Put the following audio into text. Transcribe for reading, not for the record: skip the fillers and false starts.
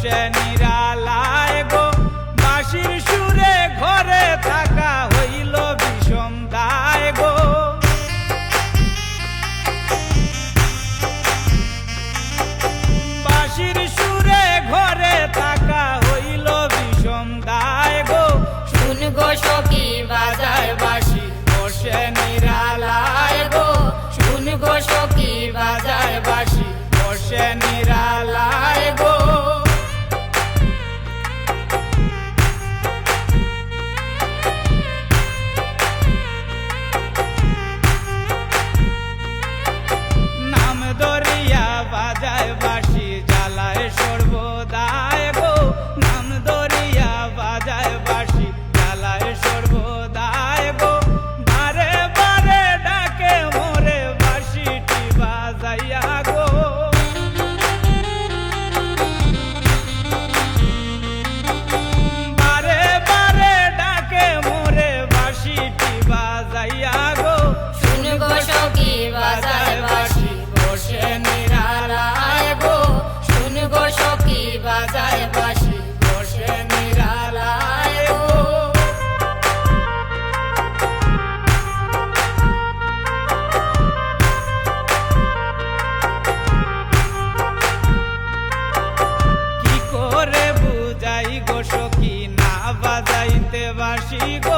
বসে নিরালায় গো বাঁশির সুরে ঘরে থাকা হইল বিষম দায় গো। বাঁশির সুরে ঘরে থাকা হইল বিষম দায় গো। শুন গো সখী বাজায় বাঁশি বসে নিরালায় গো শুন গো সখী বাজায় বাঁশি বসে নিরালায় গো। নাম দরিয়া বাজায় বাঁশি জ্বালায় সর্বদায় গো। নাম দরিয়া বাজায় বাঁশি জ্বালায় সর্বদায় গো। বারে বারে ডাকে মোরে বাঁশিটি বাজাইয়া গো। বারে বারে ডাকে মোরে বাঁশিটি বাজাইয়া গো। শুন গো সখী বাজায় বাঁশি বসে নিরালায় গো। শুন গো সখী বাজায় বাঁশি বসে নিরালায় গো। কি করে বুঝাই গো সখী না বাজাইতে বাঁশি গো।